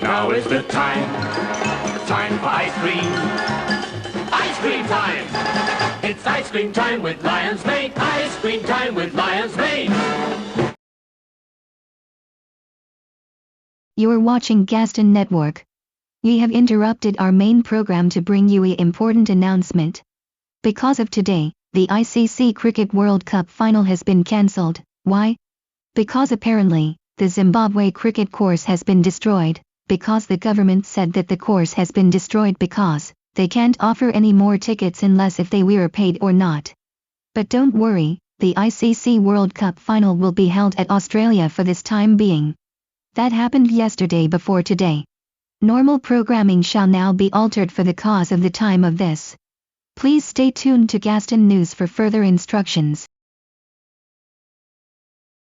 Now is the time for ice cream. Ice cream time! It's ice cream time with Lion's Mane. Ice cream time with Lion's Mane. You are watching Gaston Network. We have interrupted our main program to bring you an important announcement. Because of today, the ICC Cricket World Cup final has been cancelled. Why? Because apparently, the Zimbabwe cricket course has been destroyed, because the government said that the course has been destroyed because they can't offer any more tickets unless if they were paid or not. But don't worry, the ICC World Cup final will be held at Australia for this time being. That happened yesterday before today. Normal programming shall now be altered for the cause of the time of this. Please stay tuned to Gaston News for further instructions.